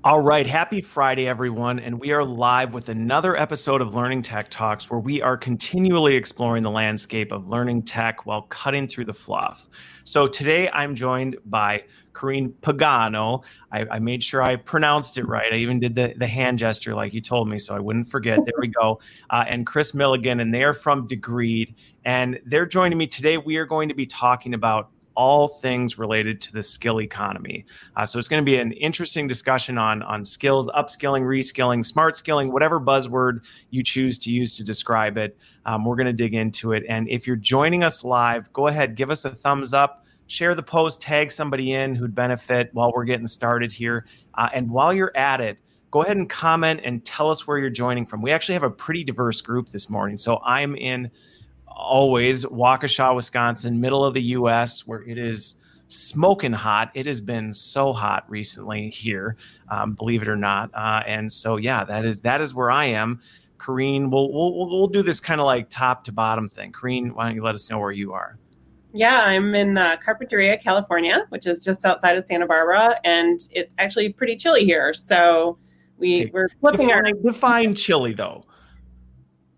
All right. Happy Friday, everyone. And we are live with another episode of Learning Tech Talks, where we are continually exploring the landscape of learning tech while cutting through the fluff. So today I'm joined by Koreen Pagano. I made sure I pronounced it right. I even did the hand gesture like you told me, so I wouldn't forget. There we go. And Chris Milligan, and they are from Degreed. And they're joining me today. We are going to be talking about all things related to the skill economy. So it's going to be an interesting discussion on skills, upskilling, reskilling, smart skilling, whatever buzzword you choose to use to describe it. We're going to dig into it. And if you're joining us live, go ahead, give us a thumbs up, share the post, tag somebody in who'd benefit while we're getting started here. And while you're at it, go ahead and comment and tell us where you're joining from. We actually have a pretty diverse group this morning. So I'm in always Waukesha, Wisconsin, middle of the U.S., where it is smoking hot. It has been so hot recently here, believe it or not. And so, yeah, that is where I am. Koreen, we'll do this kind of like top to bottom thing. Koreen, why don't you let us know where you are? Yeah, I'm in Carpinteria, California, which is just outside of Santa Barbara, and it's actually pretty chilly here. So we're flipping define chilly though.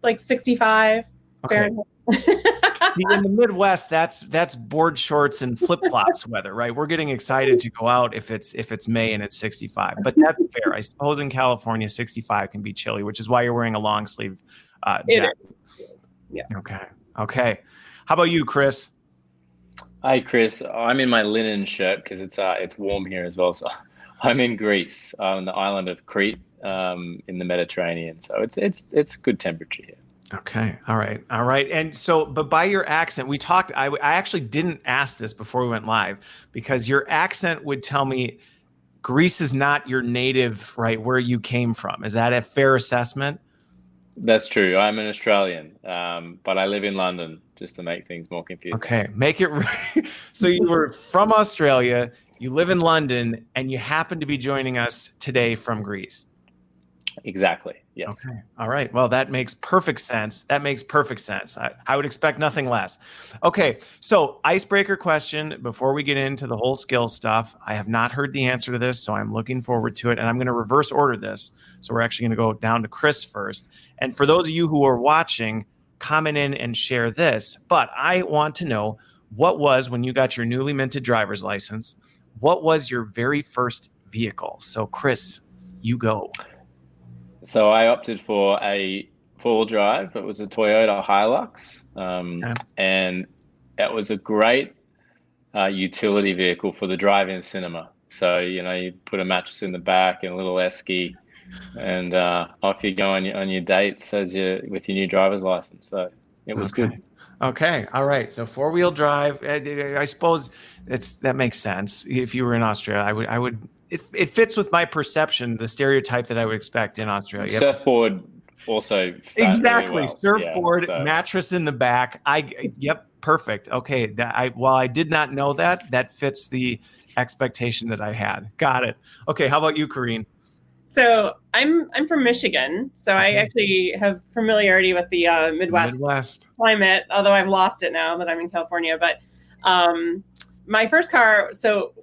Like 65 Fahrenheit. In the Midwest, that's board shorts and flip flops weather, right? We're getting excited to go out if it's May and it's 65, but that's fair. I suppose in California, 65 can be chilly, which is why you're wearing a long sleeve jacket. Yeah. Okay. How about you, Chris? Hi, Chris. I'm in my linen shirt because it's warm here as well. So I'm in Greece, on the island of Crete, in the Mediterranean. So it's good temperature here. Okay. All right. And so, but by your accent, we talked, I actually didn't ask this before we went live because your accent would tell me Greece is not your native, right, where you came from. Is that a fair assessment? That's true. I'm an Australian, but I live in London, just to make things more confusing. Okay. Make it. So you were from Australia, you live in London, and you happen to be joining us today from Greece. Exactly. Yes. Okay. All right. Well, that makes perfect sense. I would expect nothing less. Okay. So icebreaker question before we get into the whole skill stuff. I have not heard the answer to this, so I'm looking forward to it. And I'm going to reverse order this. So we're actually going to go down to Chris first. And for those of you who are watching, comment in and share this. But I want to know, what was, when you got your newly minted driver's license, what was your very first vehicle? So Chris, you go. So I opted for a four-wheel drive. It was a Toyota Hilux, and that was a great utility vehicle for the drive-in cinema. So, you put a mattress in the back and a little esky, and off you go on your dates with your new driver's license. So it was good. Okay. All right. So four-wheel drive, I suppose that makes sense. If you were in Australia, I would. It fits with my perception, the stereotype that I would expect in Australia. Surfboard also. Exactly. Really well. Surfboard, mattress in the back. Yep. Perfect. Okay. While I did not know that fits the expectation that I had. Got it. Okay. How about you, Koreen? So I'm from Michigan, so I actually have familiarity with the Midwest climate, although I've lost it now that I'm in California. But my first car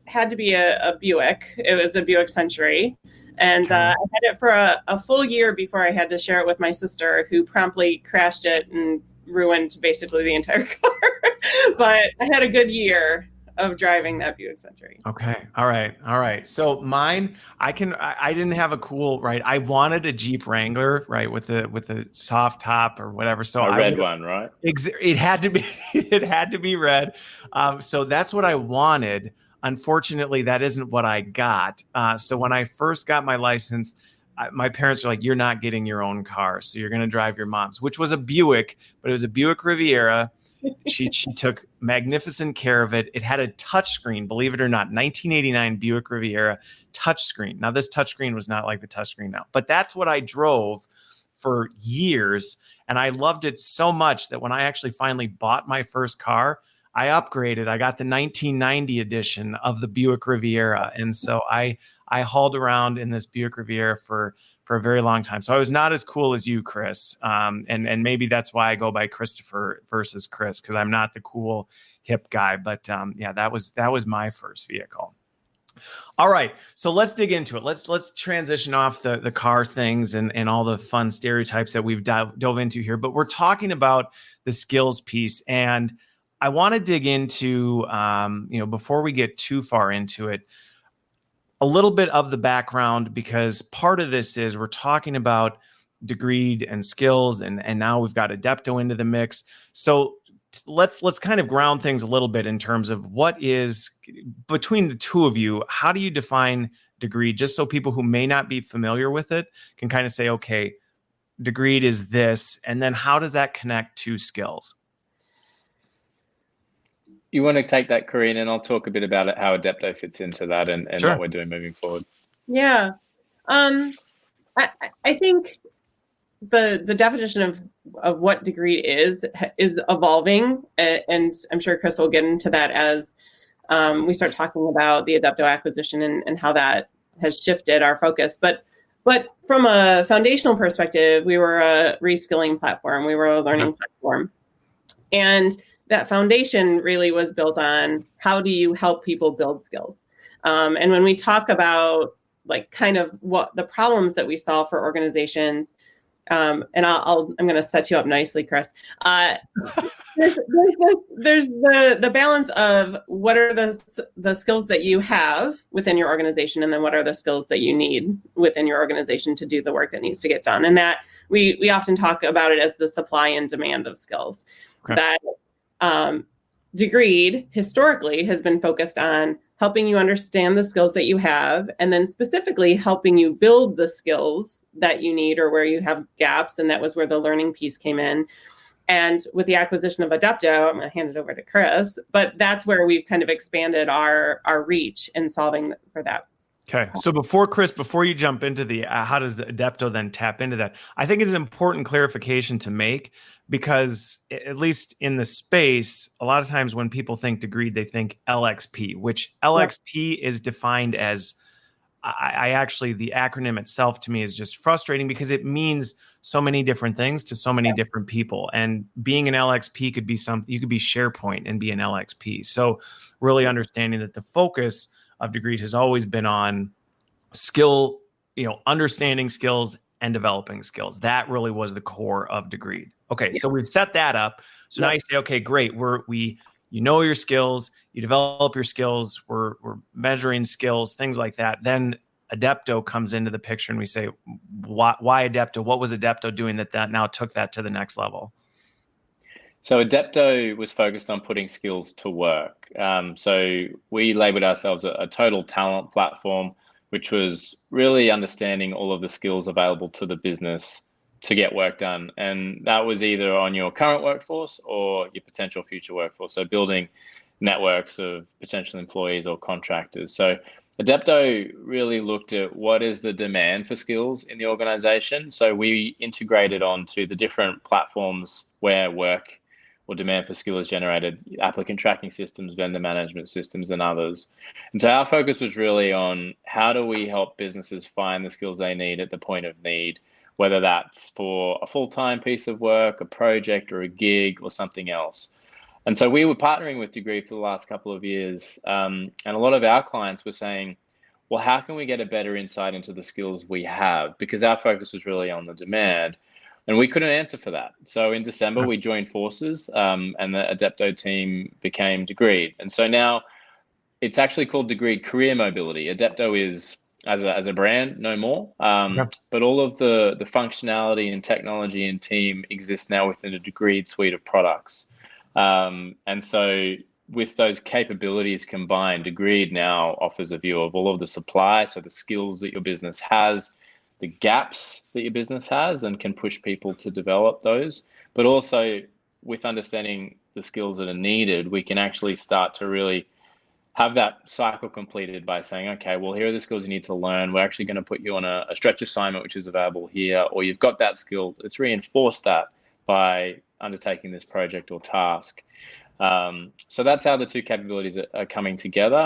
had to be a Buick. It was a Buick Century. And I had it for a full year before I had to share it with my sister, who promptly crashed it and ruined basically the entire car. But I had a good year of driving that Buick Century. Okay. All right. So mine, I didn't have a cool, right. I wanted a Jeep Wrangler, right, with the soft top or whatever. So a red one, right? It had to be red. So that's what I wanted. Unfortunately, that isn't what I got. So when I first got my license, my parents were like, "You're not getting your own car, so you're going to drive your mom's," which was a Buick, but it was a Buick Riviera. She took magnificent care of it. It had a touchscreen, believe it or not, 1989 Buick Riviera touchscreen. Now, this touchscreen was not like the touchscreen now, but that's what I drove for years. And I loved it so much that when I actually finally bought my first car, I upgraded. I got the 1990 edition of the Buick Riviera. And so I hauled around in this Buick Riviera for a very long time. So I was not as cool as you, Chris. And maybe that's why I go by Christopher versus Chris, because I'm not the cool hip guy. But yeah, that was my first vehicle. All right, so let's dig into it. Let's transition off the car things and all the fun stereotypes that we've dove into here. But we're talking about the skills piece, and I want to dig into before we get too far into it, a little bit of the background, because part of this is we're talking about Degreed and skills, and now we've got Adepto into the mix. So let's kind of ground things a little bit in terms of what is, between the two of you, how do you define Degreed, just so people who may not be familiar with it can kind of say, okay, Degreed is this, and then how does that connect to skills? You want to take that, Koreen, and I'll talk a bit about it, how Adepto fits into that and Sure. what we're doing moving forward. Yeah. I think the definition of what Degreed is evolving, and I'm sure Chris will get into that as we start talking about the Adepto acquisition and how that has shifted our focus. But from a foundational perspective, we were a reskilling platform. We were a learning platform. And that foundation really was built on how do you help people build skills. And when we talk about like kind of what the problems that we solve for organizations, and I'm going to set you up nicely, Chris. There's the balance of what are the skills that you have within your organization, and then what are the skills that you need within your organization to do the work that needs to get done. And that we often talk about it as the supply and demand of skills. Okay. That Degreed historically has been focused on helping you understand the skills that you have, and then specifically helping you build the skills that you need or where you have gaps. And that was where the learning piece came in. And with the acquisition of Adepto, I'm going to hand it over to Chris, but that's where we've kind of expanded our reach in solving for that. Okay. So before you jump into the how does the Adepto then tap into that, I think it's an important clarification to make, because at least in the space, a lot of times when people think Degreed, they think LXP, which LXP is defined as, I actually, the acronym itself to me is just frustrating because it means so many different things to so many different people. And being an LXP could be something, you could be SharePoint and be an LXP. So really understanding that the focus of Degreed has always been on skill, understanding skills and developing skills. That really was the core of Degreed. Okay, so we've set that up. So now you say, okay, great. You know your skills, you develop your skills, we're measuring skills, things like that. Then Adepto comes into the picture and we say, why Adepto? What was Adepto doing that now took that to the next level? So Adepto was focused on putting skills to work. So we labeled ourselves a total talent platform, which was really understanding all of the skills available to the business to get work done. And that was either on your current workforce or your potential future workforce. So building networks of potential employees or contractors. So Adepto really looked at what is the demand for skills in the organization. So we integrated onto the different platforms where work or demand for skill is generated, applicant tracking systems, vendor management systems, and others. And so our focus was really on how do we help businesses find the skills they need at the point of need, whether that's for a full-time piece of work, a project, or a gig, or something else. And so we were partnering with Degreed for the last couple of years, and a lot of our clients were saying, well, how can we get a better insight into the skills we have? Because our focus was really on the demand, and we couldn't answer for that. So in December, we joined forces, and the Adepto team became Degreed. And so now it's actually called Degreed Career Mobility. Adepto is, as a brand, no more. But all of the functionality and technology and team exists now within a Degreed suite of products. And so with those capabilities combined, Degreed now offers a view of all of the supply, so the skills that your business has, the gaps that your business has, and can push people to develop those. But also with understanding the skills that are needed, we can actually start to really have that cycle completed by saying, okay, well, here are the skills you need to learn. We're actually going to put you on a stretch assignment, which is available here, or you've got that skill. Let's reinforce that by undertaking this project or task. So that's how the two capabilities are coming together.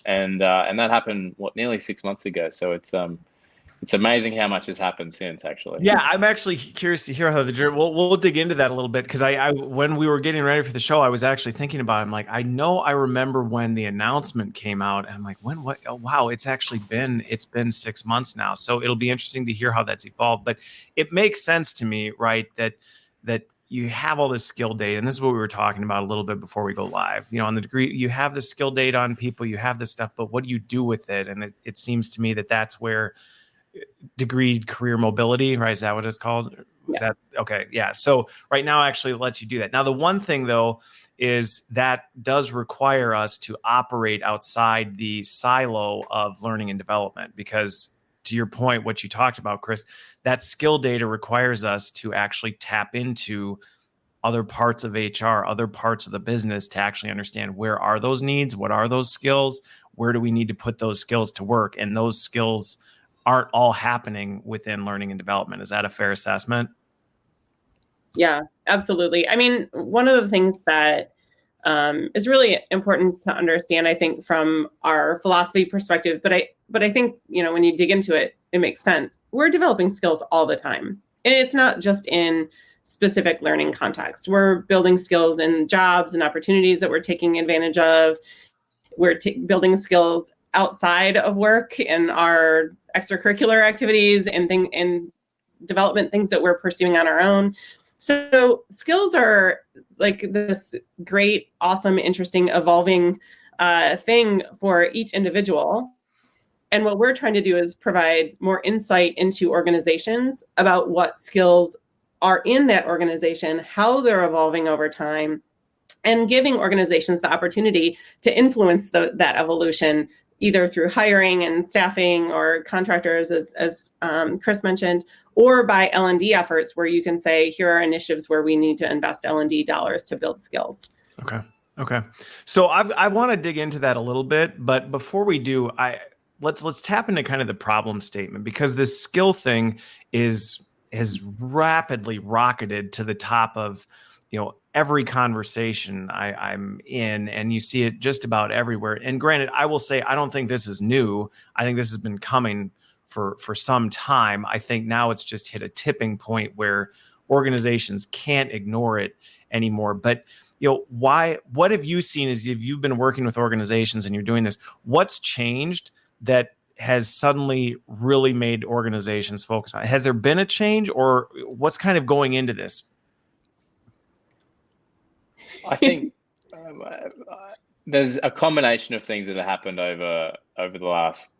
And that happened, nearly 6 months ago. So it's amazing how much has happened since, actually. Yeah, I'm actually curious to hear how the journey. We'll dig into that a little bit because I when we were getting ready for the show, I was actually thinking about it. I'm like, I know I remember when the announcement came out, and I'm like, when? What? Oh, wow, it's been 6 months now. So it'll be interesting to hear how that's evolved. But it makes sense to me, right? That you have all this skill data, and this is what we were talking about a little bit before we go live. On the degree, you have the skill data on people, you have this stuff, but what do you do with it? And it seems to me that's where Degreed career mobility, right? Is that what it's called? Is that okay? Yeah. So right now actually it lets you do that. Now, the one thing though is that does require us to operate outside the silo of learning and development, because to your point, what you talked about, Chris, that skill data requires us to actually tap into other parts of HR, other parts of the business to actually understand where are those needs, what are those skills, where do we need to put those skills to work, and those skills aren't all happening within learning and development. Is that a fair assessment? Yeah, absolutely. I mean, one of the things that is really important to understand, I think, from our philosophy perspective, but I think, when you dig into it, it makes sense. We're developing skills all the time. And it's not just in specific learning context. We're building skills in jobs and opportunities that we're taking advantage of. We're building skills outside of work in our extracurricular activities and development things that we're pursuing on our own. So skills are like this great, awesome, interesting, evolving thing for each individual. And what we're trying to do is provide more insight into organizations about what skills are in that organization, how they're evolving over time, and giving organizations the opportunity to influence that evolution, either through hiring and staffing or contractors, as Chris mentioned, or by L&D efforts where you can say, here are initiatives where we need to invest L&D dollars to build skills. Okay. So I want to dig into that a little bit, but before we do, let's tap into kind of the problem statement, because this skill thing has rapidly rocketed to the top of every conversation I'm in, and you see it just about everywhere. And granted, I will say I don't think this is new. I think this has been coming for some time. I think now it's just hit a tipping point where organizations can't ignore it anymore. But what have you seen as if you've been working with organizations and you're doing this? What's changed that has suddenly really made organizations focus on it? Has there been a change, or what's kind of going into this? I think there's a combination of things that have happened over the last,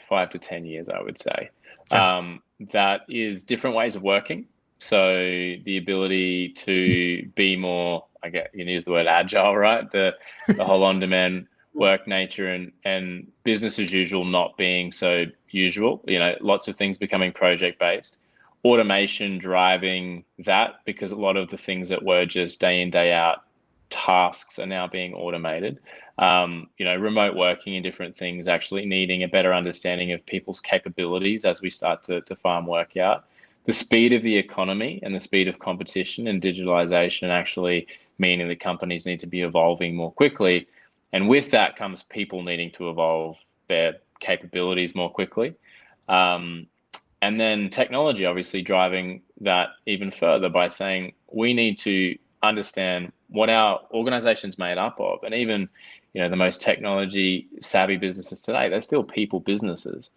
5 to 10 years, I would say. Okay. That is different ways of working. So the ability to be more, you use the word agile, right? The whole on-demand work nature and business as usual not being so usual. Lots of things becoming project-based. Automation driving that, because a lot of the things that were just day in, day out tasks are now being automated. Remote working and different things actually needing a better understanding of people's capabilities as we start to farm work out. The speed of the economy and the speed of competition and digitalization actually meaning that companies need to be evolving more quickly. And with that comes people needing to evolve their capabilities more quickly. And then technology obviously driving that even further by saying we need to understand what our organization's made up of. And even, the most technology savvy businesses today, they're still people businesses.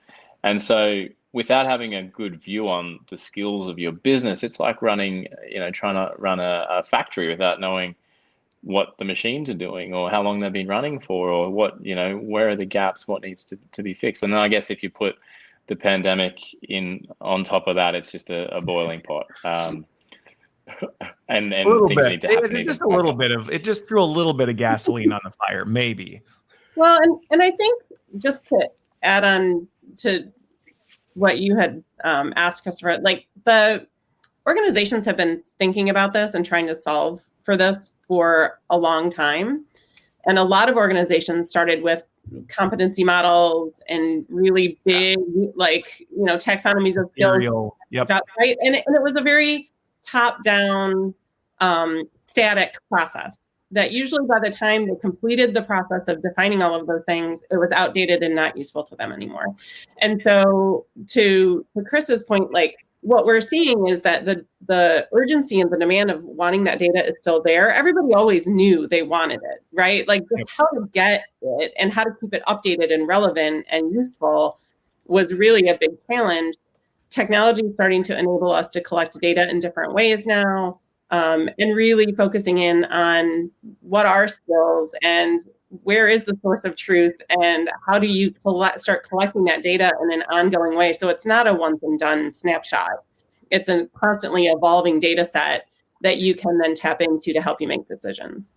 And so without having a good view on the skills of your business, it's like trying to run a factory without knowing what the machines are doing or how long they've been running for, or what, where are the gaps, what needs to be fixed. And then I guess if you put the pandemic in on top of that, it's just a boiling pot. And things need to happen. It just threw a little bit of gasoline on the fire, maybe. Well, and I think just to add on to what you had asked, Christopher, like the organizations have been thinking about this and trying to solve for this for a long time. And a lot of organizations started with competency models and really big, taxonomies of skills. Yep. Right. And it was a very top-down, static process. that usually by the time they completed the process of defining all of those things, it was outdated and not useful to them anymore. And so to Chris's point, like what we're seeing is that the urgency and the demand of wanting that data is still there. Everybody always knew they wanted it, right? Like how to get it and how to keep it updated and relevant and useful was really a big challenge. Technology is starting to enable us to collect data in different ways now. And really focusing in on what are skills and where is the source of truth and how do you start collecting that data in an ongoing way. So it's not a once and done snapshot. It's a constantly evolving data set that you can then tap into to help you make decisions.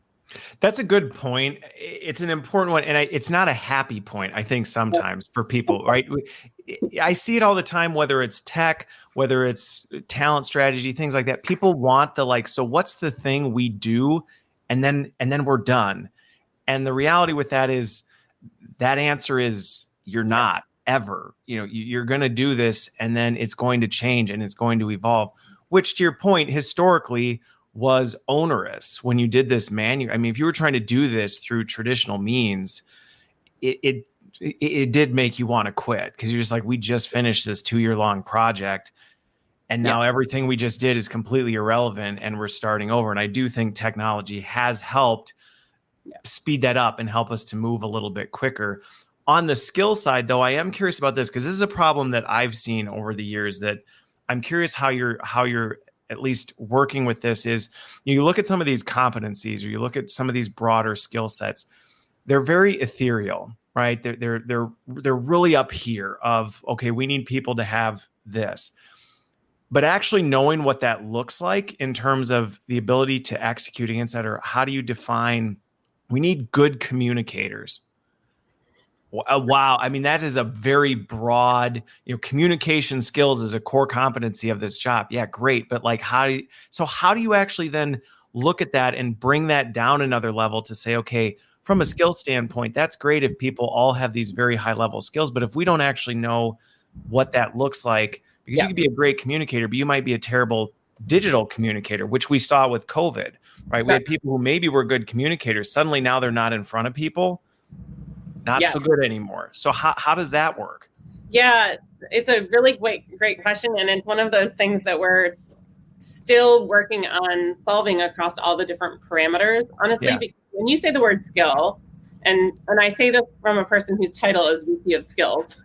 That's a good point. It's an important one. And it's not a happy point, I think, sometimes for people, right? I see it all the time, whether it's tech, whether it's talent strategy, things like that. People want the like, so what's the thing we do? And then we're done. And the reality with that is that answer is you're not ever. You're going to do this and then it's going to change and it's going to evolve, which to your point, historically, was onerous when you did this manual. I mean, if you were trying to do this through traditional means, it did make you want to quit because you're just like, we just finished this 2-year-long project and now everything we just did is completely irrelevant and we're starting over. And I do think technology has helped speed that up and help us to move a little bit quicker. On the skill side, though, I am curious about this because this is a problem that I've seen over the years that I'm curious how you're at least working with this is you look at some of these competencies or you look at some of these broader skill sets, they're very ethereal, right? They're really up here of, okay, we need people to have this, but actually knowing what that looks like in terms of the ability to execute against that, or how do you define, we need good communicators. Wow. I mean, that is a very broad, communication skills is a core competency of this job. Yeah, great. But like, how do you actually then look at that and bring that down another level to say, okay, from a skill standpoint, that's great if people all have these very high level skills. But if we don't actually know what that looks like, because you could be a great communicator, but you might be a terrible digital communicator, which we saw with COVID, right? We had people who maybe were good communicators. Suddenly now they're not in front of people. Not so good anymore. So how does that work? Yeah, it's a really great question. And it's one of those things that we're still working on solving across all the different parameters, honestly, because when you say the word skill, and I say this from a person whose title is VP of Skills,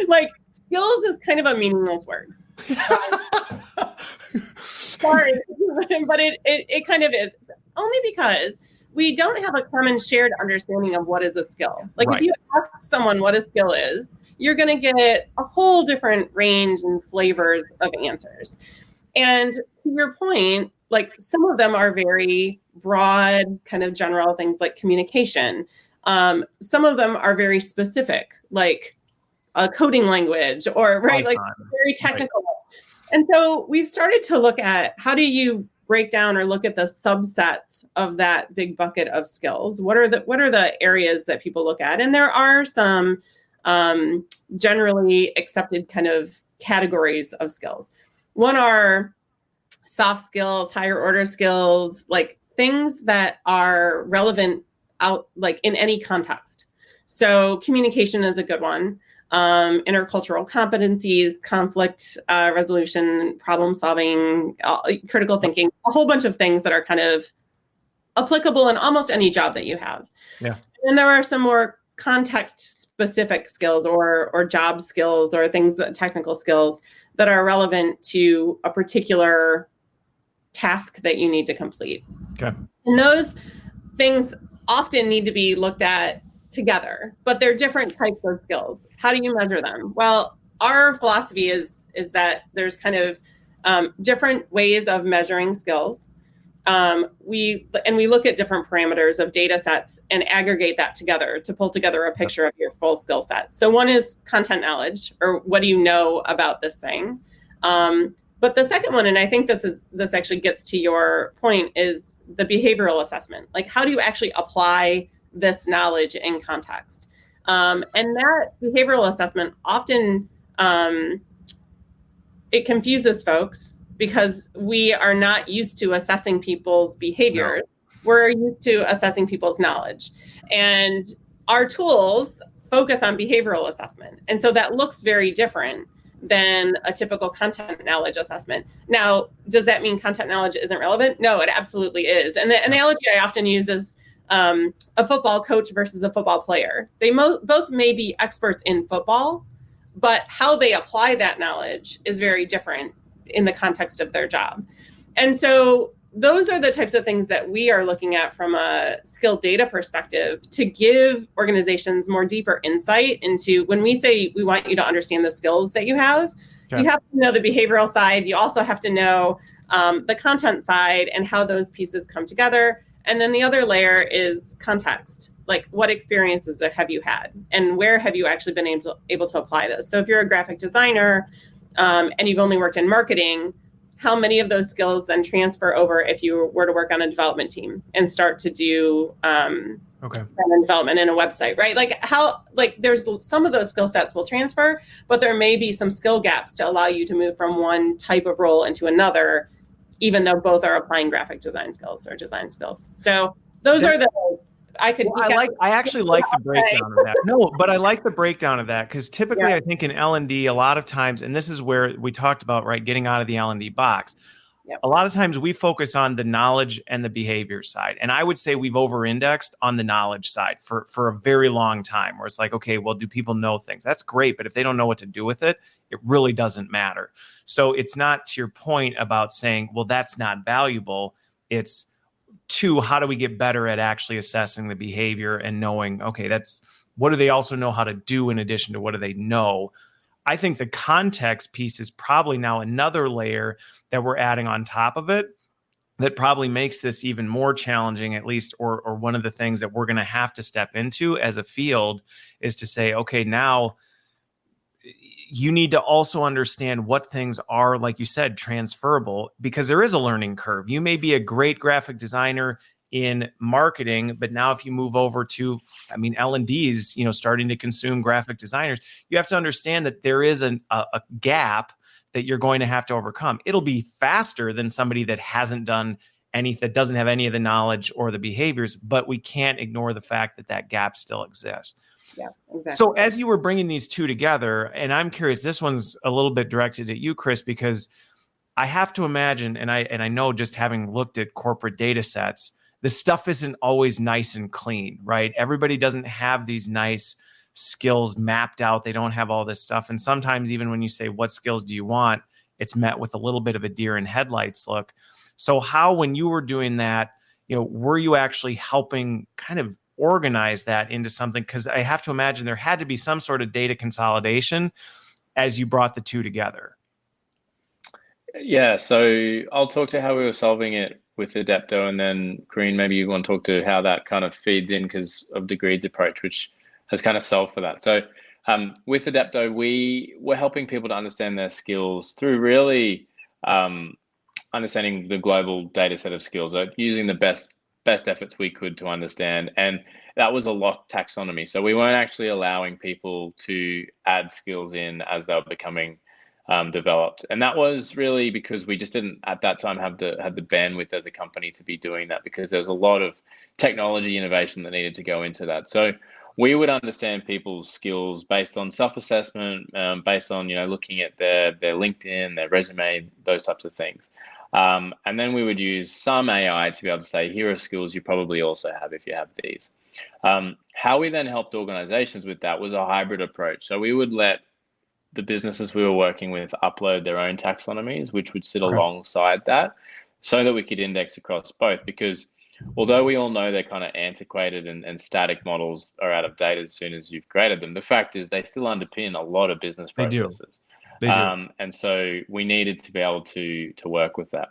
like skills is kind of a meaningless word. Sorry, but it kind of is, only because we don't have a common shared understanding of what is a skill. Like if you ask someone what a skill is, you're going to get a whole different range and flavors of answers. And to your point, like some of them are very broad, kind of general things like communication. Some of them are very specific, like a coding language or like very technical. And so we've started to look at how do you break down or look at the subsets of that big bucket of skills. What are the areas that people look at? And there are some generally accepted kind of categories of skills. One are soft skills, higher order skills, like things that are relevant out like in any context. So communication is a good one. Intercultural competencies, conflict resolution, problem solving, critical thinking, a whole bunch of things that are kind of applicable in almost any job that you have. Yeah. And there are some more context specific skills or job skills or things that technical skills that are relevant to a particular task that you need to complete. Okay. And those things often need to be looked at together, but they're different types of skills. How do you measure them? Well, our philosophy is that there's kind of different ways of measuring skills. We look at different parameters of data sets and aggregate that together to pull together a picture of your full skill set. So one is content knowledge, or what do you know about this thing? But the second one, and I think this actually gets to your point, is the behavioral assessment. Like, how do you actually apply this knowledge in context? And that behavioral assessment often, it confuses folks because we are not used to assessing people's behaviors. we're used to assessing people's knowledge. And our tools focus on behavioral assessment. And so that looks very different than a typical content knowledge assessment. Now, does that mean content knowledge isn't relevant? No, it absolutely is. And the analogy I often use is a football coach versus a football player. They both may be experts in football, but how they apply that knowledge is very different in the context of their job. And so those are the types of things that we are looking at from a skill data perspective to give organizations more deeper insight into when we say we want you to understand the skills that you have. Okay. You have to know the behavioral side. You also have to know the content side and how those pieces come together. And then the other layer is context. Like, what experiences have you had and where have you actually been able to apply this? So if you're a graphic designer and you've only worked in marketing, how many of those skills then transfer over if you were to work on a development team and start to do development in a website, right? There's some of those skill sets will transfer, but there may be some skill gaps to allow you to move from one type of role into another, even though both are applying graphic design skills or design skills. So those are the I actually like the breakdown of that. No, but I like the breakdown of that because typically I think in L&D a lot of times, and this is where we talked about, right, getting out of the L&D box. Yep. A lot of times we focus on the knowledge and the behavior side. And I would say we've over-indexed on the knowledge side for a very long time, where it's like, okay, well, do people know things? That's great. But if they don't know what to do with it, it really doesn't matter. So it's not, to your point about saying, well, that's not valuable. It's, two, how do we get better at actually assessing the behavior and knowing, okay, that's what do they also know how to do in addition to what do they know? I think the context piece is probably now another layer that we're adding on top of it that probably makes this even more challenging, at least, or one of the things that we're going to have to step into as a field is to say, okay, now you need to also understand what things are, like you said, transferable, because there is a learning curve. You may be a great graphic designer in marketing, but now if you move over to, L&D's, starting to consume graphic designers, you have to understand that there is a gap that you're going to have to overcome. It'll be faster than somebody that hasn't done that doesn't have any of the knowledge or the behaviors, but we can't ignore the fact that that gap still exists. Yeah, exactly. So as you were bringing these two together, and I'm curious, this one's a little bit directed at you, Chris, because I have to imagine, and I know just having looked at corporate data sets, the stuff isn't always nice and clean, right? Everybody doesn't have these nice skills mapped out. They don't have all this stuff. And sometimes even when you say, what skills do you want? It's met with a little bit of a deer in headlights look. So how, when you were doing that, were you actually helping kind of organize that into something? Because I have to imagine there had to be some sort of data consolidation as you brought the two together. Yeah, so I'll talk to how we were solving it with Adepto, and then Koreen, maybe you want to talk to how that kind of feeds in because of Degreed's approach, which has kind of solved for that. So with Adepto, we were helping people to understand their skills through really understanding the global data set of skills, using the best efforts we could to understand. And that was a locked taxonomy. So we weren't actually allowing people to add skills in as they were becoming developed. And that was really because we just didn't at that time have the bandwidth as a company to be doing that, because there was a lot of technology innovation that needed to go into that. So we would understand people's skills based on self-assessment, based on looking at their LinkedIn, their resume, those types of things. And then we would use some AI to be able to say, here are skills you probably also have if you have these. How we then helped organizations with that was a hybrid approach. So we would let the businesses we were working with upload their own taxonomies, which would sit alongside that, so that we could index across both. Because although we all know they're kind of antiquated and static models are out of date as soon as you've created them, the fact is they still underpin a lot of business processes. They do. And so we needed to be able to work with that.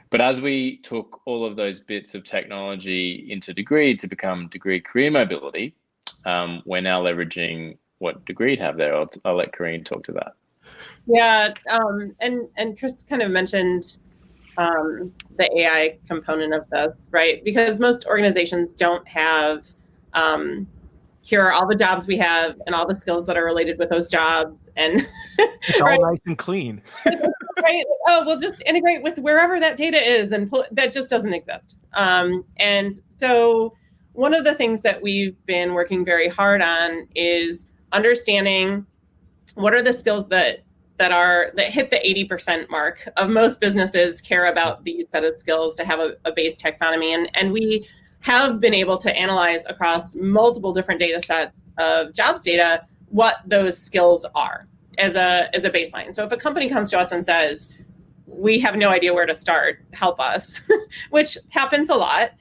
But as we took all of those bits of technology into Degreed to become Degreed Career Mobility, we're now leveraging what Degreed have there. I'll let Koreen talk to that. Yeah, and Chris kind of mentioned the AI component of this, right? Because most organizations don't have here are all the jobs we have and all the skills that are related with those jobs, and it's all nice and clean. Right? Oh, we'll just integrate with wherever that data is, and that just doesn't exist. And so one of the things that we've been working very hard on is understanding what are the skills that hit the 80% mark of most businesses care about these set of skills to have a base taxonomy. And we have been able to analyze across multiple different data sets of jobs data what those skills are as a baseline. So if a company comes to us and says, we have no idea where to start, help us, which happens a lot,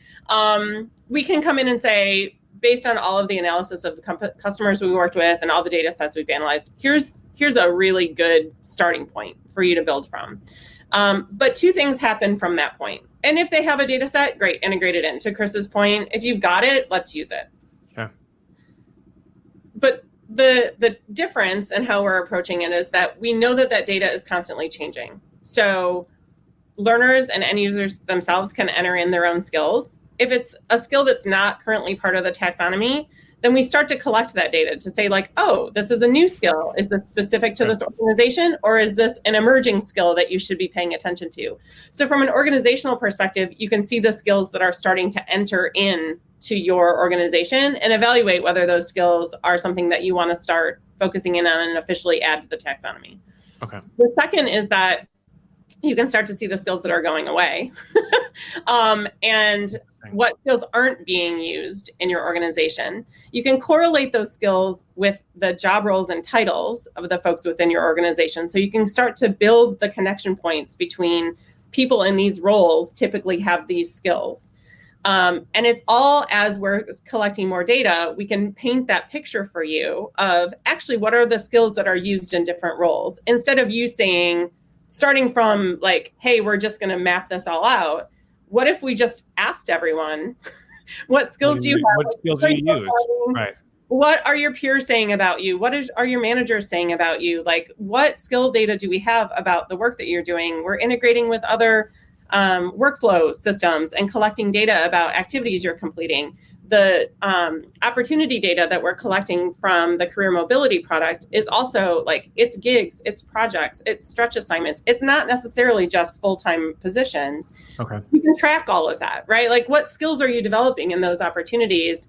we can come in and say, based on all of the analysis of the customers we worked with and all the data sets we've analyzed, here's a really good starting point for you to build from. But two things happen from that point. And if they have a data set, great, integrate it in. To Chris's point, if you've got it, let's use it. Okay. But the difference in how we're approaching it is that we know that data is constantly changing. So learners and end users themselves can enter in their own skills. If it's a skill that's not currently part of the taxonomy, then we start to collect that data to say like, oh, this is a new skill. Is this specific to this organization, or is this an emerging skill that you should be paying attention to? So from an organizational perspective, you can see the skills that are starting to enter in to your organization and evaluate whether those skills are something that you want to start focusing in on and officially add to the taxonomy. Okay. The second is that you can start to see the skills that are going away and what skills aren't being used in your organization. You can correlate those skills with the job roles and titles of the folks within your organization. So you can start to build the connection points between people in these roles typically have these skills. And it's all as we're collecting more data, we can paint that picture for you of actually what are the skills that are used in different roles. Instead of you saying, starting from like, hey, we're just going to map this all out. What if we just asked everyone, what skills do you have? What skills do you use? Right. What are your peers saying about you? What are your managers saying about you? Like, what skill data do we have about the work that you're doing? We're integrating with other workflow systems and collecting data about activities you're completing. The opportunity data that we're collecting from the career mobility product is also like, it's gigs, it's projects, it's stretch assignments. It's not necessarily just full-time positions. Okay. You can track all of that, right? Like, what skills are you developing in those opportunities?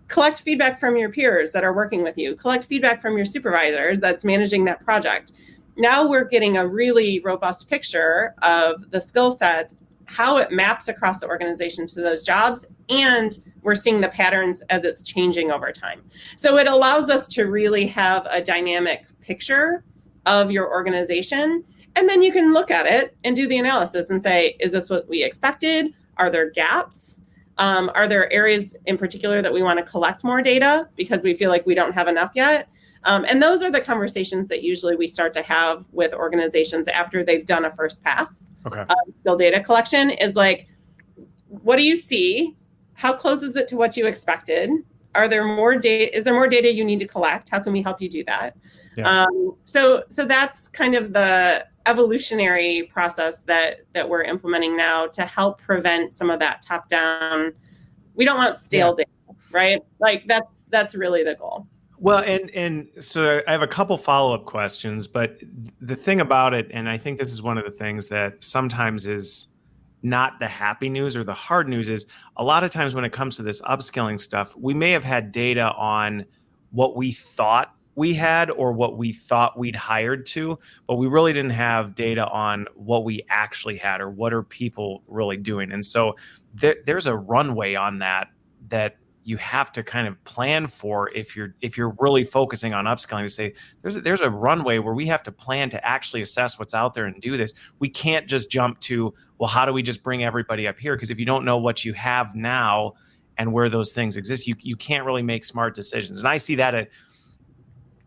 Collect feedback from your peers that are working with you. Collect feedback from your supervisor that's managing that project. Now we're getting a really robust picture of the skill sets, how it maps across the organization to those jobs, and we're seeing the patterns as it's changing over time. So it allows us to really have a dynamic picture of your organization. And then you can look at it and do the analysis and say, is this what we expected? Are there gaps? Are there areas in particular that we want to collect more data because we feel like we don't have enough yet? And those are the conversations that usually we start to have with organizations after they've done a first pass. Okay. Skill data collection is like, what do you see? How close is it to what you expected? Are there more data? Is there more data you need to collect? How can we help you do that? Yeah. So that's kind of the evolutionary process that we're implementing now to help prevent some of that top down. We don't want stale data, right? Like that's really the goal. Well, and so I have a couple follow-up questions, but the thing about it, and I think this is one of the things that sometimes is not the happy news or the hard news, is a lot of times when it comes to this upskilling stuff, we may have had data on what we thought we had or what we thought we'd hired to, but we really didn't have data on what we actually had or what are people really doing. And so there's a runway on that you have to kind of plan for if you're really focusing on upskilling, to say there's a runway where we have to plan to actually assess what's out there and do this. We can't just jump to, well, how do we just bring everybody up here? Because if you don't know what you have now and where those things exist, you can't really make smart decisions. And I see that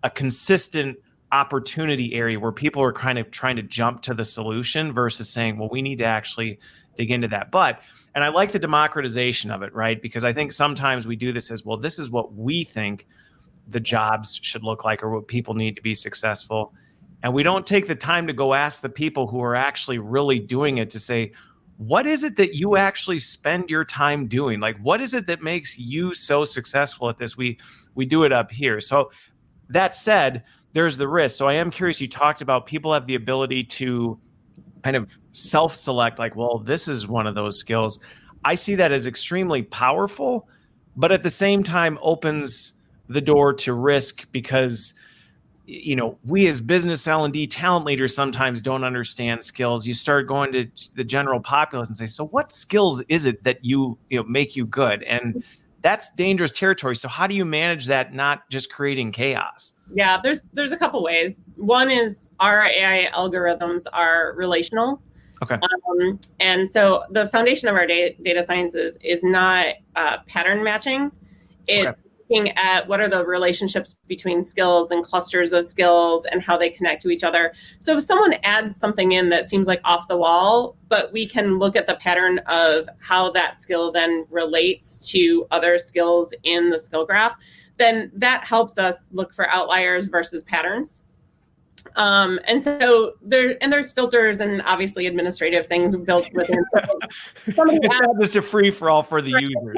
a consistent opportunity area where people are kind of trying to jump to the solution versus saying, well, we need to actually dig into that. And I like the democratization of it, right? Because I think sometimes we do this as, well, this is what we think the jobs should look like or what people need to be successful. And we don't take the time to go ask the people who are actually really doing it to say, what is it that you actually spend your time doing? Like, what is it that makes you so successful at this? We do it up here. So that said, there's the risk. So I am curious, you talked about people have the ability to kind of self-select, like, well, this is one of those skills. I see that as extremely powerful, but at the same time opens the door to risk, because we as business L&D talent leaders sometimes don't understand skills. You start going to the general populace and say, so what skills is it that you make you good? And that's dangerous territory. So how do you manage that, not just creating chaos? Yeah, there's a couple ways. One is our AI algorithms are relational. Okay. And so the foundation of our data sciences is not pattern matching. It's looking at what are the relationships between skills and clusters of skills and how they connect to each other. So if someone adds something in that seems like off the wall, but we can look at the pattern of how that skill then relates to other skills in the skill graph, then that helps us look for outliers versus patterns. And so there's filters and obviously administrative things built within. It's not just a free for all for the users.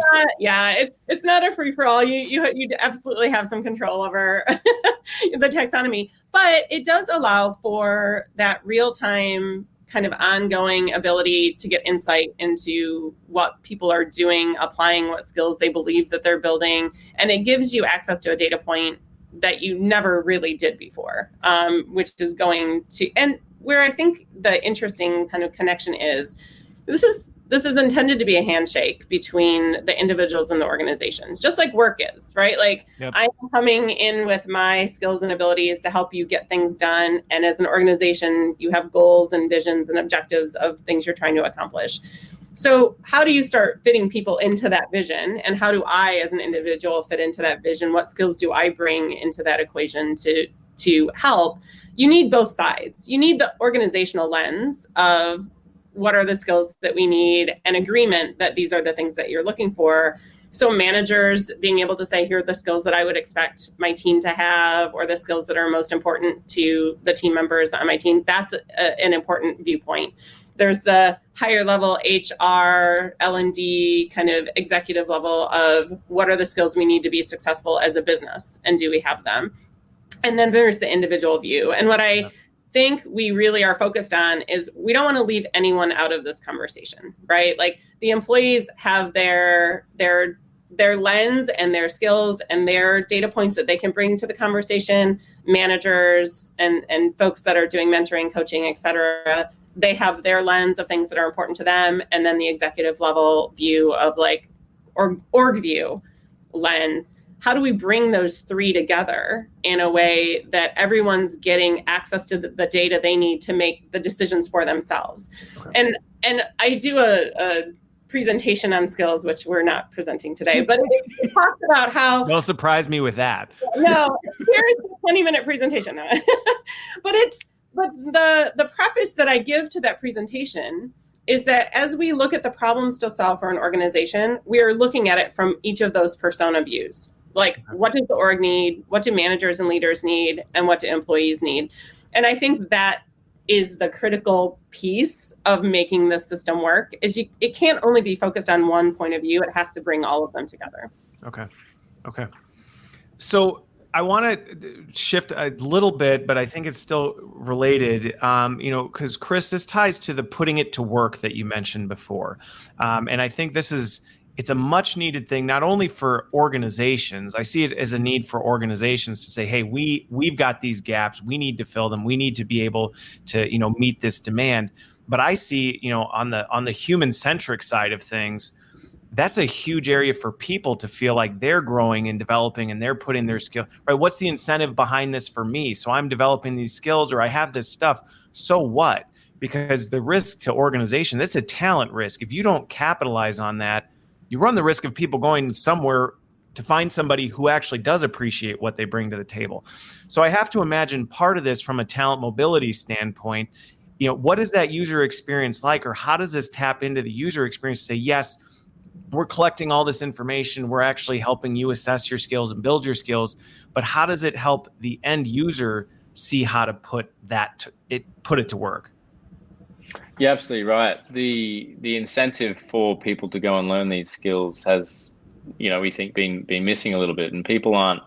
It's not a free for all. You absolutely have some control over the taxonomy, but it does allow for that real time kind of ongoing ability to get insight into what people are doing, applying what skills they believe that they're building, and it gives you access to a data point that you never really did before, which is going to, and where I think the interesting kind of connection is, this is intended to be a handshake between the individuals and the organization, just like work is, right? Like, yep. I'm coming in with my skills and abilities to help you get things done. And as an organization, you have goals and visions and objectives of things you're trying to accomplish. So how do you start fitting people into that vision? And how do I, as an individual, fit into that vision? What skills do I bring into that equation to help? You need both sides. You need the organizational lens of what are the skills that we need, and agreement that these are the things that you're looking for. So managers being able to say, here are the skills that I would expect my team to have, or the skills that are most important to the team members on my team. That's an important viewpoint. There's the higher level HR, L&D, kind of executive level of what are the skills we need to be successful as a business, and do we have them? And then there's the individual view. And what I think we really are focused on is we don't want to leave anyone out of this conversation, right? Like, the employees have their lens and their skills and their data points that they can bring to the conversation. Managers and folks that are doing mentoring, coaching, et cetera, they have their lens of things that are important to them. And then the executive level view of like org view lens. How do we bring those three together in a way that everyone's getting access to the data they need to make the decisions for themselves? Okay. And I do a presentation on skills, which we're not presenting today, but it talks about how... Don't surprise me with that. No, here's a 20-minute presentation. But the preface that I give to that presentation is that as we look at the problems to solve for an organization, we are looking at it from each of those persona views. Like, what does the org need? What do managers and leaders need? And what do employees need? And I think that is the critical piece of making this system work, is it can't only be focused on one point of view. It has to bring all of them together. Okay. So I want to shift a little bit, but I think it's still related, because Chris, this ties to the putting it to work that you mentioned before. And I think it's a much needed thing, not only for organizations. I see it as a need for organizations to say, hey, we've got these gaps. We need to fill them. We need to be able to, meet this demand. But I see, on the human centric side of things, that's a huge area for people to feel like they're growing and developing and they're putting their skill, right? What's the incentive behind this for me? So I'm developing these skills, or I have this stuff. So what? Because the risk to organization, that's a talent risk. If you don't capitalize on that, you run the risk of people going somewhere to find somebody who actually does appreciate what they bring to the table. So I have to imagine part of this from a talent mobility standpoint, what is that user experience like, or how does this tap into the user experience to say, yes, we're collecting all this information, we're actually helping you assess your skills and build your skills, but how does it help the end user see how to put it to work? You're absolutely right. The incentive for people to go and learn these skills has, we think been missing a little bit, and people aren't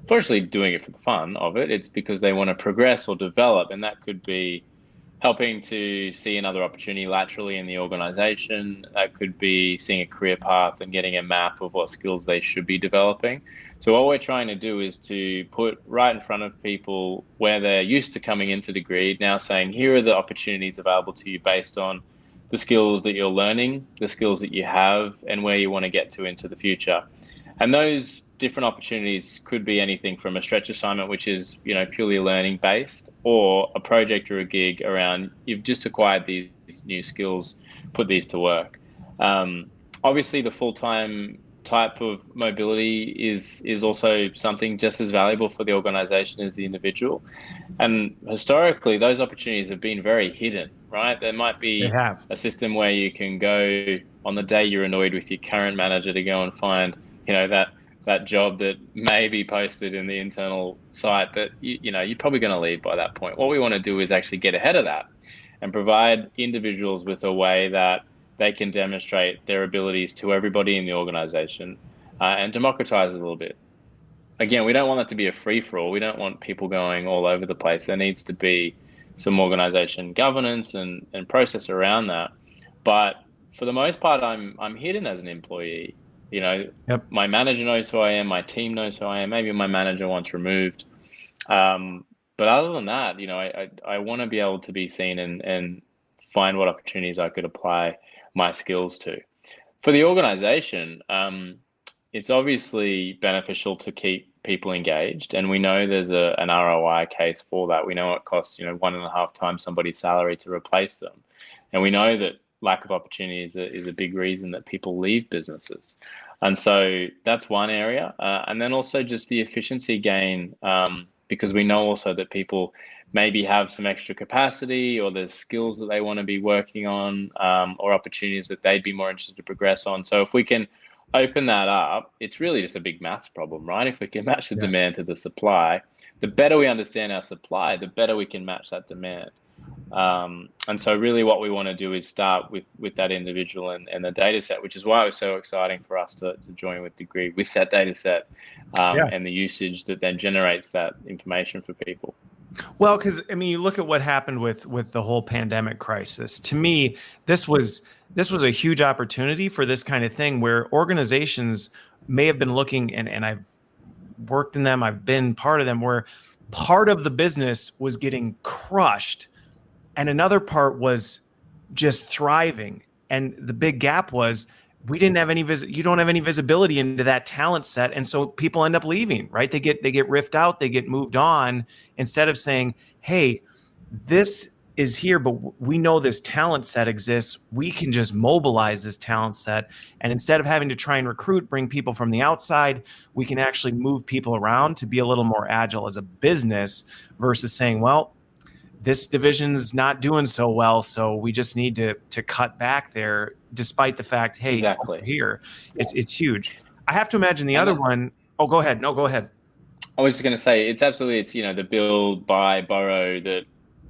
unfortunately doing it for the fun of it. It's because they want to progress or develop, and that could be helping to see another opportunity laterally in the organization. That could be seeing a career path and getting a map of what skills they should be developing. So what we're trying to do is to put right in front of people where they're used to coming into Degreed, now saying, here are the opportunities available to you based on the skills that you're learning, the skills that you have, and where you want to get to into the future. And those different opportunities could be anything from a stretch assignment, which is, purely learning based, or a project or a gig around, you've just acquired these new skills, put these to work. Obviously the full-time type of mobility is also something just as valuable for the organization as the individual. And historically, those opportunities have been very hidden, right? There might be a system where you can go on the day you're annoyed with your current manager to go and find, that job that may be posted in the internal site that you're probably going to leave by that point. What we want to do is actually get ahead of that and provide individuals with a way that they can demonstrate their abilities to everybody in the organization, and democratize it a little bit. Again, we don't want that to be a free-for-all. We don't want people going all over the place. There needs to be some organization governance and process around that. But for the most part, I'm hidden as an employee. My manager knows who I am, my team knows who I am, maybe my manager wants removed. But other than that, I want to be able to be seen and find what opportunities I could apply my skills to. For the organization, it's obviously beneficial to keep people engaged, and we know there's an ROI case for that. We know it costs 1.5 times somebody's salary to replace them, and we know that lack of opportunity is a big reason that people leave businesses. And so that's one area, and then also just the efficiency gain, because we know also that people maybe have some extra capacity, or there's skills that they want to be working on, or opportunities that they'd be more interested to progress on. So if we can open that up, it's really just a big maths problem, right? If we can match the demand to the supply, the better we understand our supply, the better we can match that demand. And so really what we want to do is start with that individual and the data set, which is why it was so exciting for us to join with Degreed with that data set, and the usage that then generates that information for people. Well, because you look at what happened with the whole pandemic crisis. To me, this was a huge opportunity for this kind of thing, where organizations may have been looking, and I've worked in them, I've been part of them, where part of the business was getting crushed and another part was just thriving. And the big gap was we didn't have you don't have any visibility into that talent set. And so people end up leaving, right? They get ripped out, they get moved on, instead of saying, hey, this is here, but we know this talent set exists. We can just mobilize this talent set. And instead of having to try and bring people from the outside, we can actually move people around to be a little more agile as a business, versus saying, well, this division's not doing so well, so we just need to cut back there, despite the fact, hey, exactly. Here, it's huge. I have to imagine the other one. Oh, go ahead. No, go ahead. I was just going to say, it's the build, buy, borrow that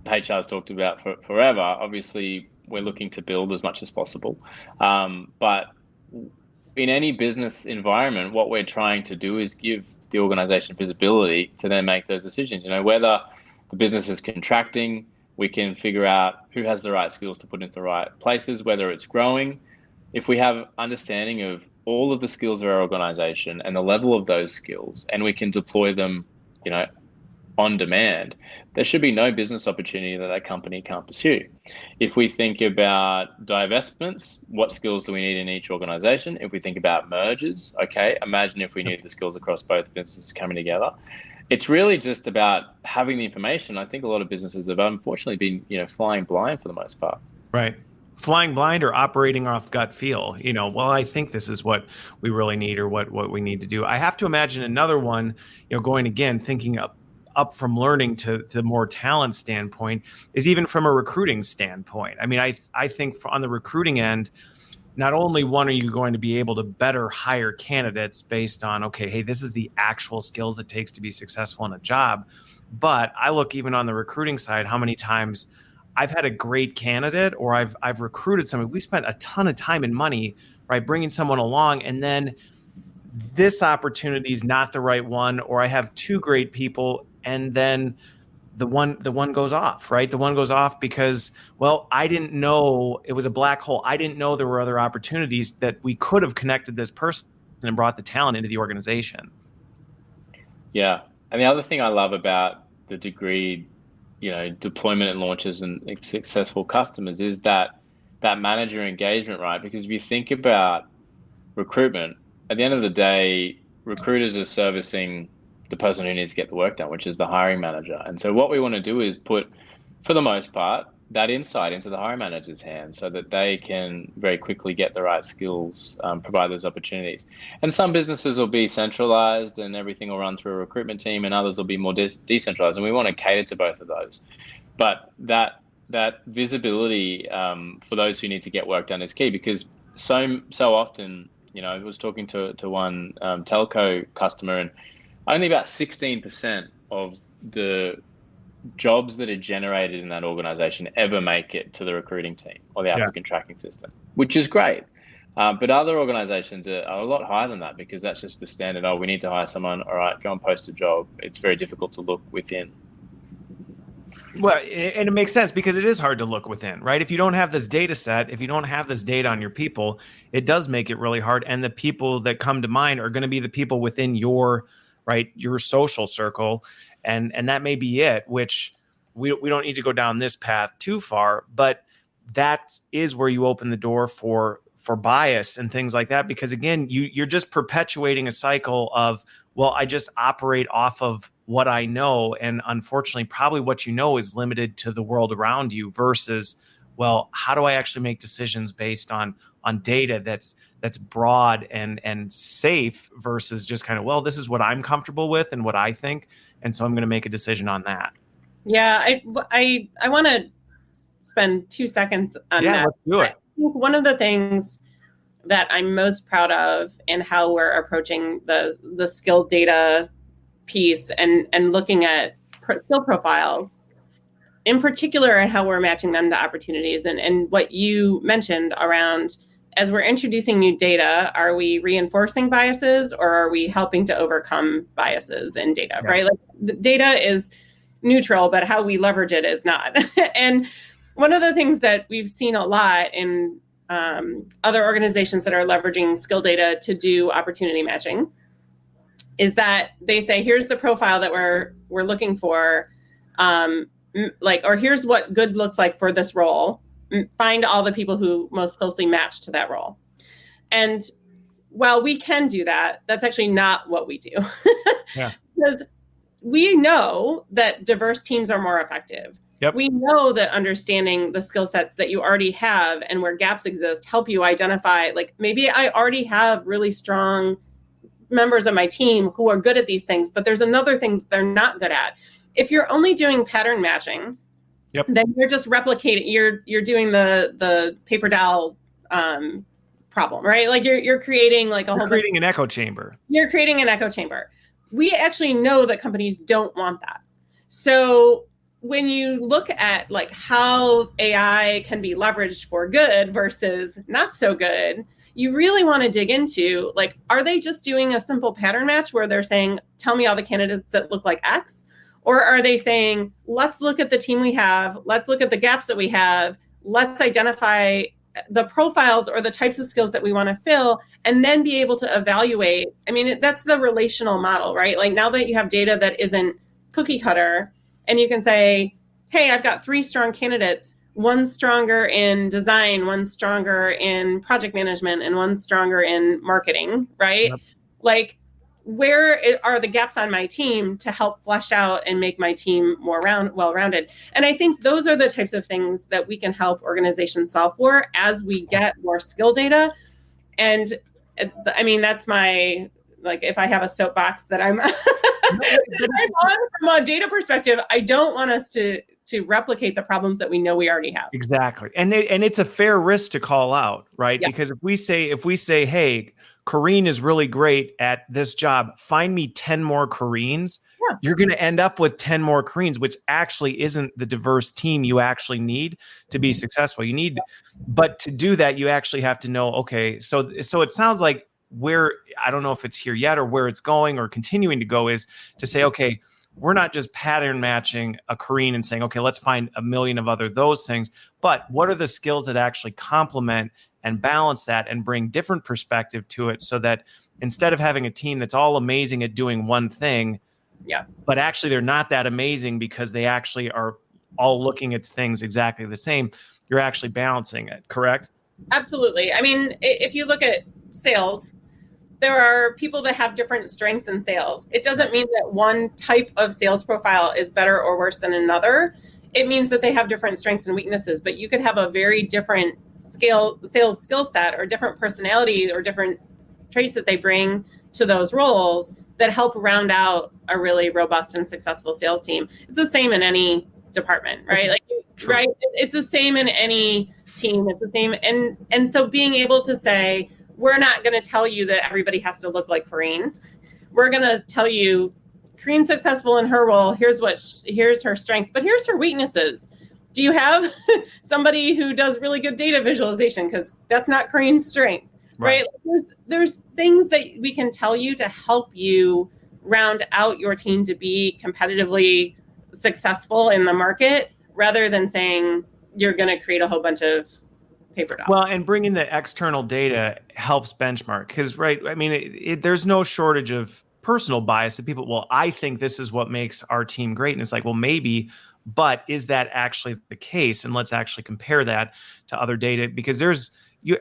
HR has talked about forever. Obviously, we're looking to build as much as possible. But in any business environment, what we're trying to do is give the organization visibility to then make those decisions. Whether the business is contracting, we can figure out who has the right skills to put into the right places, whether it's growing. If we have understanding of all of the skills of our organization and the level of those skills, and we can deploy them, on demand, there should be no business opportunity that company can't pursue. If we think about divestments, what skills do we need in each organization? If we think about mergers, okay, imagine if we knew the skills across both businesses coming together. It's really just about having the information. I think a lot of businesses have unfortunately been, flying blind for the most part. Right. Flying blind or operating off gut feel. Well, I think this is what we really need, or what we need to do. I have to imagine another one, going again, thinking up from learning to the more talent standpoint, is even from a recruiting standpoint. I think on the recruiting end, not only are you going to be able to better hire candidates based on, okay, hey, this is the actual skills it takes to be successful in a job, but I look even on the recruiting side, how many times I've had a great candidate, or I've recruited somebody. We spent a ton of time and money, right, bringing someone along, and then this opportunity is not the right one, or I have two great people, and then the one goes off, right? The one goes off because, well, I didn't know it was a black hole. I didn't know there were other opportunities that we could have connected this person and brought the talent into the organization. Yeah. And the other thing I love about the Degreed, deployment and launches and successful customers is that manager engagement, right? Because if you think about recruitment, at the end of the day, recruiters are servicing the person who needs to get the work done, which is the hiring manager. And so what we want to do is put, for the most part, that insight into the hiring manager's hands so that they can very quickly get the right skills, provide those opportunities. And some businesses will be centralized and everything will run through a recruitment team, and others will be more decentralized. And we want to cater to both of those. But that visibility for those who need to get work done is key, because so often, I was talking to one telco customer, and only about 16% of the jobs that are generated in that organization ever make it to the recruiting team or the applicant tracking system, which is great. But other organizations are a lot higher than that, because that's just the standard. Oh, we need to hire someone. All right, go and post a job. It's very difficult to look within. Well, and it makes sense, because it is hard to look within, right? If you don't have this data set, if you don't have this data on your people, it does make it really hard. And the people that come to mind are going to be the people within your social circle. And that may be it, which we don't need to go down this path too far, but that is where you open the door for bias and things like that. Because again, you're just perpetuating a cycle of, well, I just operate off of what I know. And unfortunately, probably what you know is limited to the world around you, versus, well, how do I actually make decisions based on data that's broad and safe, versus just kind of, well, this is what I'm comfortable with and what I think, and so I'm going to make a decision on that. Yeah, I want to spend 2 seconds on that. Yeah, let's do it. I think one of the things that I'm most proud of in how we're approaching the skill data piece and looking at skill profiles, in particular, and how we're matching them to opportunities, and what you mentioned around, as we're introducing new data, are we reinforcing biases, or are we helping to overcome biases in data, right? Like, the data is neutral, but how we leverage it is not. And one of the things that we've seen a lot in other organizations that are leveraging skill data to do opportunity matching is that they say, here's the profile that we're looking for, or here's what good looks like for this role. Find all the people who most closely match to that role. And while we can do that, that's actually not what we do. Yeah. Because we know that diverse teams are more effective. Yep. We know that understanding the skill sets that you already have and where gaps exist help you identify, like, maybe I already have really strong members of my team who are good at these things, but there's another thing they're not good at. If you're only doing pattern matching, then you're just replicating, you're doing the paper doll problem, right? Like, you're creating like an echo chamber. You're creating an echo chamber. We actually know that companies don't want that. So when you look at like how AI can be leveraged for good versus not so good, you really want to dig into, like, are they just doing a simple pattern match where they're saying, tell me all the candidates that look like X? Or are they saying, let's look at the team we have, let's look at the gaps that we have, let's identify the profiles or the types of skills that we want to fill, and then be able to evaluate. I mean, that's the relational model, right? Like, now that you have data that isn't cookie cutter, and you can say, hey, I've got 3 strong candidates, one's stronger in design, one's stronger in project management, and one's stronger in marketing, right? Yep. Like, where are the gaps on my team to help flesh out and make my team more well-rounded? And I think those are the types of things that we can help organizations solve for as we get more skill data. And I mean, that's my, like, if I have a soapbox that I'm on from a data perspective, I don't want us to replicate the problems that we know we already have. Exactly. And it's a fair risk to call out, right? Yeah. Because if we say, hey, Koreen is really great at this job, find me 10 more Koreens, you're going to end up with 10 more Koreens, which actually isn't the diverse team you actually need to be successful. But to do that, you actually have to know, okay, so it sounds like where, I don't know if it's here yet or where it's going or continuing to go, is to say, okay, we're not just pattern matching a Koreen and saying, okay, let's find a million of other those things, but what are the skills that actually complement and balance that and bring different perspective to it, so that instead of having a team that's all amazing at doing one thing, but actually they're not that amazing because they actually are all looking at things exactly the same, you're actually balancing it, correct? Absolutely. I mean, if you look at sales, there are people that have different strengths in sales. It doesn't mean that one type of sales profile is better or worse than another. It means that they have different strengths and weaknesses, but you could have a very different sales skill set or different personality or different traits that they bring to those roles that help round out a really robust and successful sales team. It's the same in any department, right? Right? It's the same in any team. It's the same. And so being able to say, we're not going to tell you that everybody has to look like Koreen. We're going to tell you Koreen's successful in her role. Here's her strengths, but here's her weaknesses. Do you have somebody who does really good data visualization? Because that's not Koreen's strength, right? There's things that we can tell you to help you round out your team to be competitively successful in the market, rather than saying you're going to create a whole bunch of paper dolls. Well, and bringing the external data helps benchmark, because, right, I mean, there's no shortage of personal bias that people, well, I think this is what makes our team great. And it's like, well, maybe, but is that actually the case? And let's actually compare that to other data, because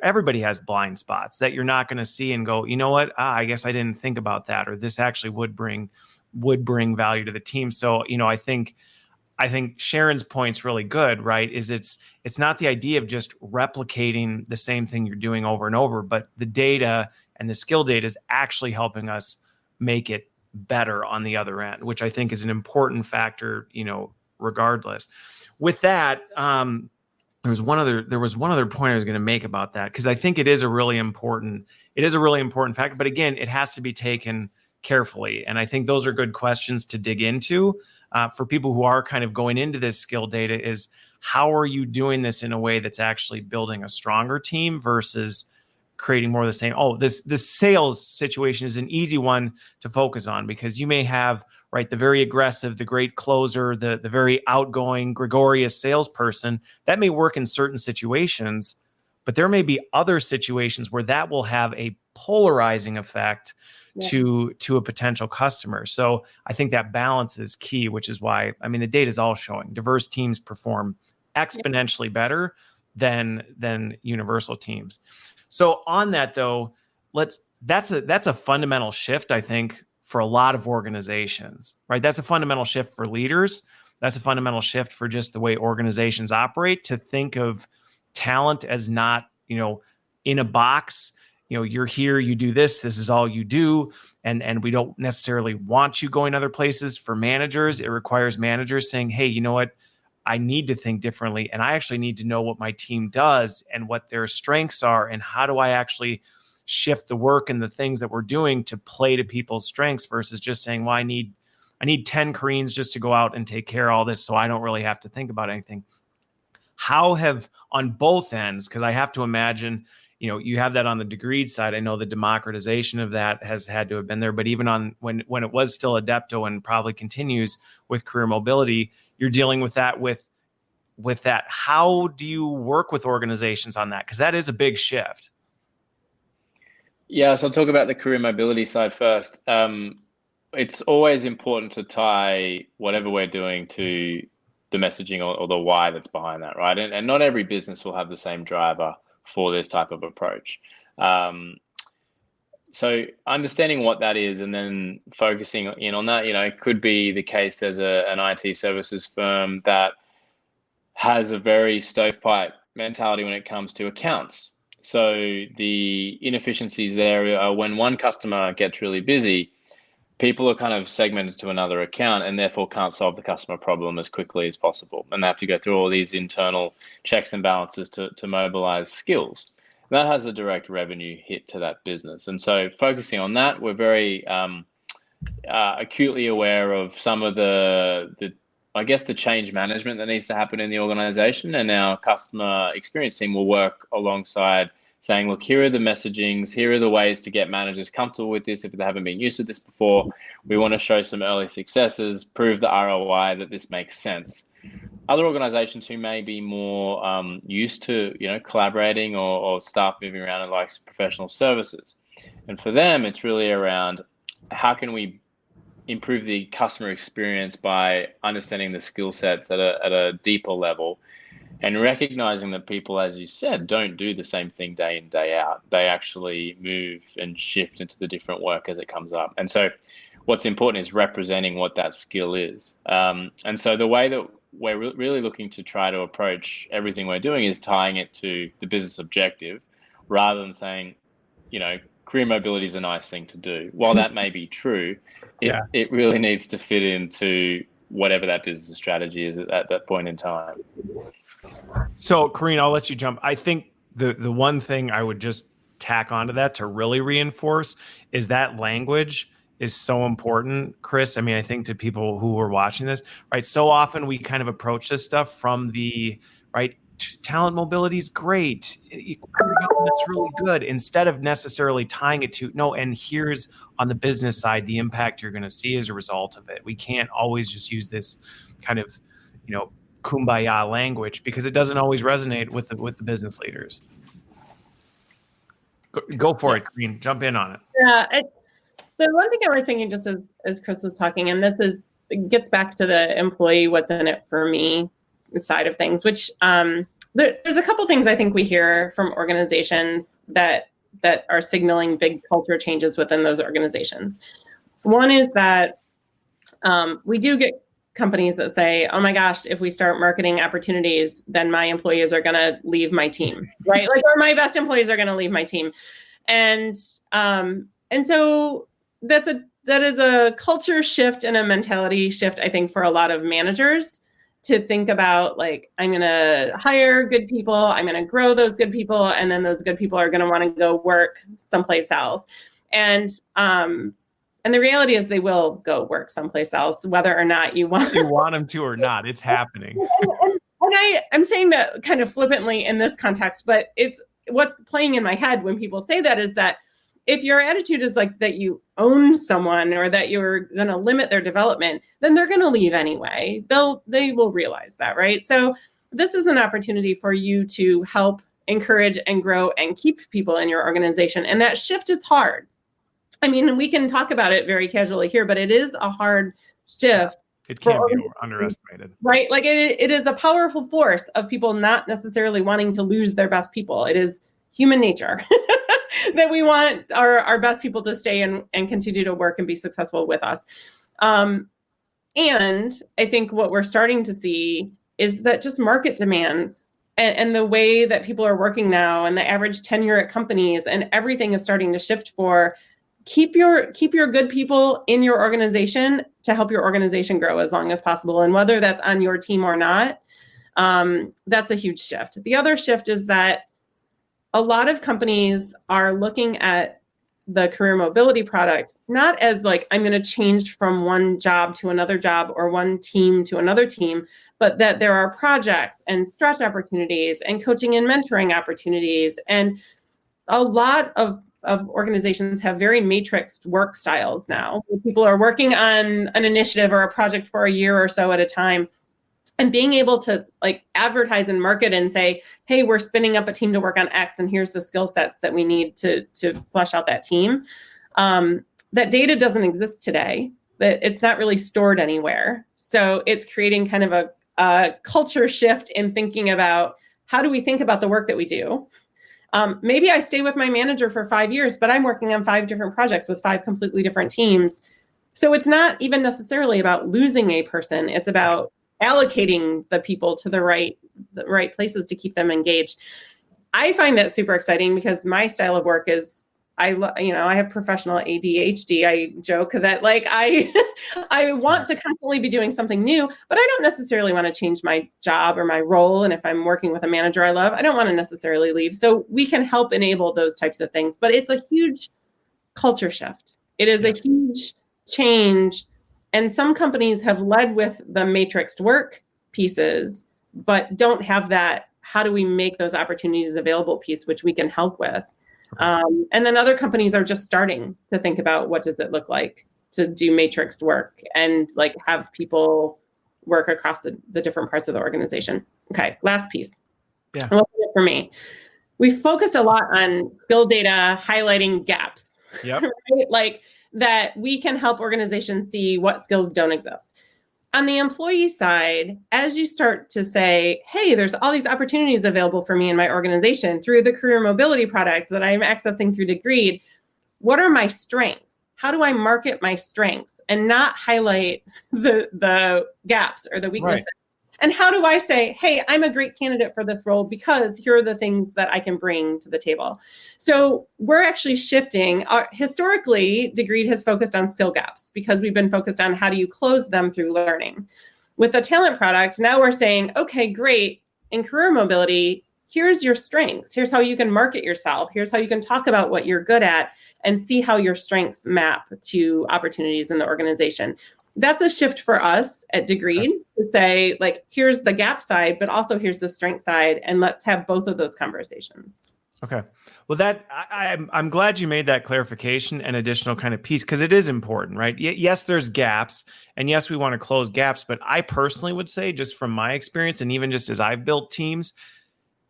everybody has blind spots that you're not going to see and go, you know what, I guess I didn't think about that, or this actually would bring value to the team. So, I think Sharon's point's really good, right? Is it's not the idea of just replicating the same thing you're doing over and over, but the data and the skill data is actually helping us make it better on the other end, which I think is an important factor, regardless. With that, there was one other point I was going to make about that, because I think it is a really important factor, but again, it has to be taken carefully. And I think those are good questions to dig into. For people who are kind of going into this skill data, is how are you doing this in a way that's actually building a stronger team versus creating more of the same? Oh, this sales situation is an easy one to focus on, because you may have, right, the very aggressive, the great closer, the very outgoing, gregarious salesperson. That may work in certain situations, but there may be other situations where that will have a polarizing effect to a potential customer. So I think that balance is key, which is why, I mean, the data is all showing diverse teams perform exponentially better than universal teams. So on that though, that's a fundamental shift, I think, for a lot of organizations, right? That's a fundamental shift for leaders. That's a fundamental shift for just the way organizations operate, to think of talent as not, in a box. You're here, you do this is all you do. And we don't necessarily want you going other places. For managers, it requires managers saying, hey, you know what? I need to think differently. And I actually need to know what my team does and what their strengths are. And how do I actually shift the work and the things that we're doing to play to people's strengths, versus just saying, well, I need 10 Koreans just to go out and take care of all this, so I don't really have to think about anything. How have, on both ends, because I have to imagine, you have that on the Degreed side. I know the democratization of that has had to have been there, but even on when it was still Adepto and probably continues with career mobility, you're dealing with that with that. How do you work with organizations on that? Because that is a big shift. Yeah, so I'll talk about the career mobility side first. It's always important to tie whatever we're doing to the messaging or the why that's behind that, right? And not every business will have the same driver for this type of approach. So understanding what that is and then focusing in on that, it could be the case there's an IT services firm that has a very stovepipe mentality when it comes to accounts. So the inefficiencies there are when one customer gets really busy, people are kind of segmented to another account and therefore can't solve the customer problem as quickly as possible. And they have to go through all these internal checks and balances to mobilize skills. That has a direct revenue hit to that business. And so focusing on that, we're very acutely aware of some of the change management that needs to happen in the organization, and our customer experience team will work alongside saying, look, here are the messagings, here are the ways to get managers comfortable with this if they haven't been used to this before. We want to show some early successes, prove the ROI that this makes sense. Other organizations who may be more used to, collaborating or staff moving around and like professional services. And for them, it's really around how can we improve the customer experience by understanding the skill sets at a deeper level and recognizing that people, as you said, don't do the same thing day in, day out. They actually move and shift into the different work as it comes up. And so what's important is representing what that skill is. And so the way that we're really looking to try to approach everything we're doing is tying it to the business objective rather than saying, career mobility is a nice thing to do. While that may be true, it really needs to fit into whatever that business strategy is at that point in time. So, Koreen, I'll let you jump. I think the one thing I would just tack onto that to really reinforce is that language is so important, Chris. I mean, I think to people who are watching this, right? So often we kind of approach this stuff from the, right, talent mobility is great. That's really good. Instead of necessarily tying it to, no, and here's on the business side, the impact you're going to see as a result of it. We can't always just use this kind of, kumbaya language because it doesn't always resonate with the business leaders. Go for it, Koreen. Jump in on it. Yeah. The one thing I was thinking just as Chris was talking, and this gets back to the employee, what's in it for me side of things, which there's a couple things I think we hear from organizations that are signaling big culture changes within those organizations. One is that we do get companies that say, oh my gosh, if we start marketing opportunities, then my employees are going to leave my team, right? Like, or my best employees are going to leave my team. And so that is a culture shift and a mentality shift, I think, for a lot of managers to think about, like, I'm going to hire good people, I'm going to grow those good people, and then those good people are going to want to go work someplace else. And the reality is they will go work someplace else, whether or not you want them to or not. It's happening. And I'm saying that kind of flippantly in this context, but it's what's playing in my head when people say that is that if your attitude is like that you own someone or that you're going to limit their development, then they're going to leave anyway. They will realize that, right? So this is an opportunity for you to help encourage and grow and keep people in your organization. And that shift is hard. I mean, we can talk about it very casually here, but it is a hard shift. It can't be underestimated. Right? Like it is a powerful force of people not necessarily wanting to lose their best people. It is human nature that we want our best people to stay and continue to work and be successful with us. And I think what we're starting to see is that just market demands and the way that people are working now and the average tenure at companies and everything is starting to shift for keep your good people in your organization to help your organization grow as long as possible. And whether that's on your team or not, that's a huge shift. The other shift is that a lot of companies are looking at the career mobility product, not as like, I'm going to change from one job to another job or one team to another team, but that there are projects and stretch opportunities and coaching and mentoring opportunities. And a lot of organizations have very matrixed work styles now. People are working on an initiative or a project for a year or so at a time. And being able to like advertise and market and say, hey, we're spinning up a team to work on X, and here's the skill sets that we need to flesh out that team. That data doesn't exist today. That it's not really stored anywhere. So it's creating kind of a culture shift in thinking about how do we think about the work that we do. Maybe I stay with my manager for 5 years, but I'm working on 5 different projects with 5 completely different teams. So it's not even necessarily about losing a person. It's about allocating the people to the right places to keep them engaged. I find that super exciting because my style of work is, I have professional ADHD. I joke that like I want to constantly be doing something new, but I don't necessarily want to change my job or my role. And if I'm working with a manager I love, I don't want to necessarily leave. So we can help enable those types of things, but it's a huge culture shift. It is a huge change. And some companies have led with the matrixed work pieces, but don't have that how do we make those opportunities available piece, which we can help with. And then other companies are just starting to think about what does it look like to do matrixed work and like have people work across the different parts of the organization. Okay, last piece. Yeah. What's it for me? We focused a lot on skill data, highlighting gaps. Yep. Right? Like that we can help organizations see what skills don't exist. On the employee side, as you start to say, hey, there's all these opportunities available for me in my organization through the career mobility product that I'm accessing through Degreed, what are my strengths? How do I market my strengths and not highlight the gaps or the weaknesses? Right. And how do I say, hey, I'm a great candidate for this role because here are the things that I can bring to the table? So we're actually shifting. Historically, Degreed has focused on skill gaps because we've been focused on how do you close them through learning. With the talent product, now we're saying, okay, great. In career mobility, here's your strengths. Here's how you can market yourself. Here's how you can talk about what you're good at and see how your strengths map to opportunities in the organization. That's a shift for us at Degreed to say, like, here's the gap side, but also here's the strength side, and let's have both of those conversations. Okay. Well, I'm glad you made that clarification and additional kind of piece because it is important, right? Yes, there's gaps, and yes, we want to close gaps, but I personally would say, just from my experience, and even just as I've built teams,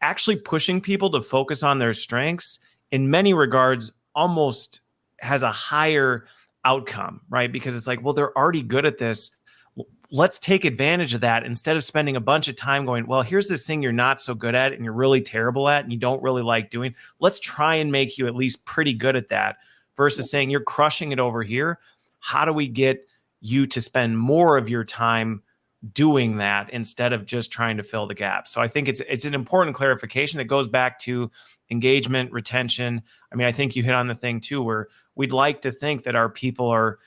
actually pushing people to focus on their strengths in many regards almost has a higher outcome, right? Because it's like, well, they're already good at this. Let's take advantage of that instead of spending a bunch of time going, well, here's this thing you're not so good at and you're really terrible at and you don't really like doing. Let's try and make you at least pretty good at that versus saying you're crushing it over here. How do we get you to spend more of your time doing that instead of just trying to fill the gap? So I think it's an important clarification. It goes back to engagement, retention. I mean, I think you hit on the thing too, where we'd like to think that our people are,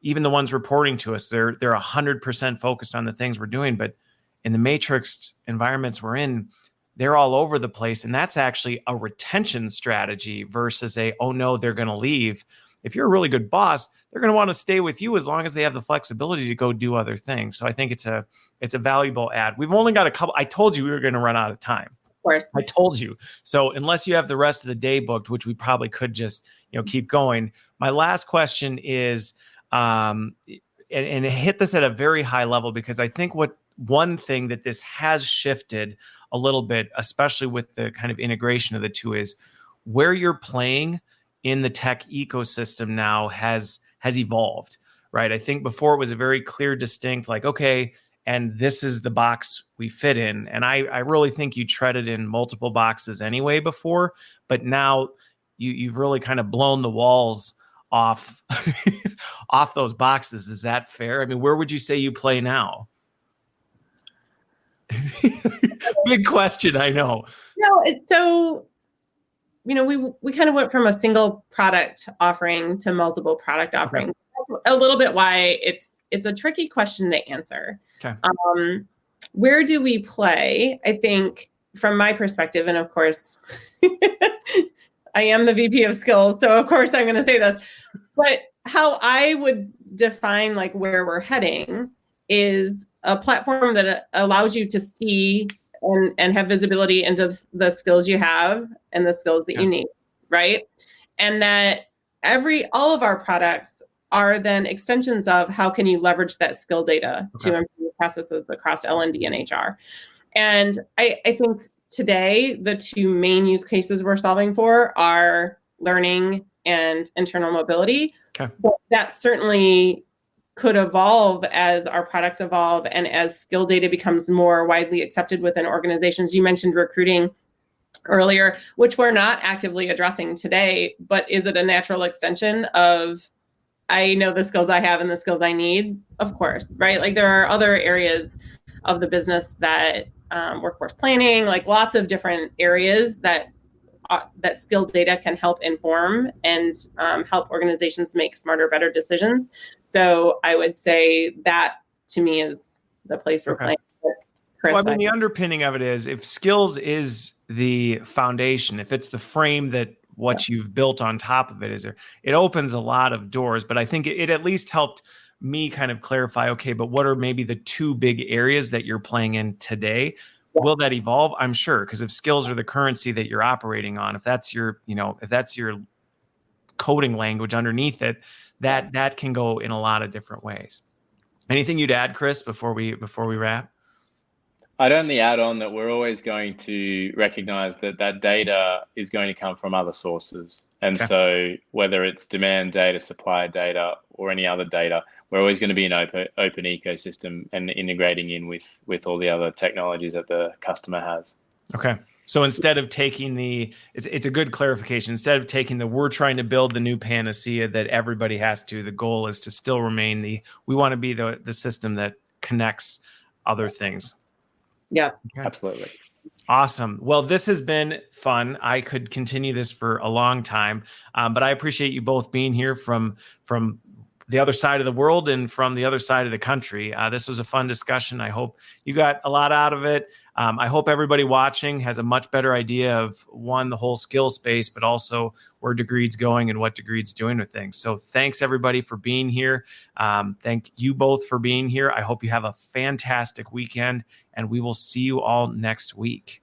even the ones reporting to us, they're 100% focused on the things we're doing. But in the matrix environments we're in, they're all over the place. And that's actually a retention strategy versus oh no, they're going to leave. If you're a really good boss, they're going to want to stay with you as long as they have the flexibility to go do other things. So I think it's a valuable add. We've only got a couple. I told you we were going to run out of time. Of course. I told you. So unless you have the rest of the day booked, which we probably could just keep going. My last question is, and hit this at a very high level, because I think one thing that this has shifted a little bit, especially with the kind of integration of the two, is where you're playing in the tech ecosystem now has evolved, right? I think before it was a very clear, distinct, like, okay, and this is the box we fit in. And I really think you treaded in multiple boxes anyway before, but now you've really kind of blown the walls off off those boxes. Is that fair? I mean, where would you say you play now? Big question, I know. No, it's so, we kind of went from a single product offering to multiple product offerings. Okay. A little bit why it's a tricky question to answer. Okay. Where do we play? I think from my perspective, and of course, I am the VP of skills, so of course I'm going to say this, but how I would define like where we're heading is a platform that allows you to see and have visibility into the skills you have and the skills that you need, right? And that all of our products are then extensions of how can you leverage that skill data to improve processes across L&D and HR. And I think today, the two main use cases we're solving for are learning and internal mobility. Okay. But that certainly could evolve as our products evolve and as skill data becomes more widely accepted within organizations. You mentioned recruiting earlier, which we're not actively addressing today, but is it a natural extension of, I know the skills I have and the skills I need? Of course, right? Like there are other areas of the business that workforce planning, like lots of different areas that skill data can help inform and help organizations make smarter, better decisions. So I would say that to me is the place we're playing. Well, I mean, the underpinning of it is if skills is the foundation, if it's the frame that what you've built on top of it is there, it opens a lot of doors. But I think it at least helped me kind of clarify, okay, but what are maybe the two big areas that you're playing in today? Will that evolve? I'm sure, because if skills are the currency that you're operating on, if that's your coding language underneath it, that can go in a lot of different ways. Anything you'd add, Chris, before we wrap? I'd only add on that we're always going to recognize that data is going to come from other sources. And so whether it's demand data, supply data, or any other data, we're always going to be an open ecosystem and integrating in with all the other technologies that the customer has. Okay. So instead of taking it's a good clarification. Instead of taking we're trying to build the new panacea that everybody has to, the goal is to still remain we want to be the system that connects other things. Yeah, absolutely. Awesome. Well, this has been fun. I could continue this for a long time, but I appreciate you both being here from the other side of the world and from the other side of the country. This was a fun discussion. I hope you got a lot out of it. I hope everybody watching has a much better idea of, one, the whole skill space, but also where Degreed's going and what Degreed's doing with things. So thanks, everybody, for being here. Thank you both for being here. I hope you have a fantastic weekend, and we will see you all next week.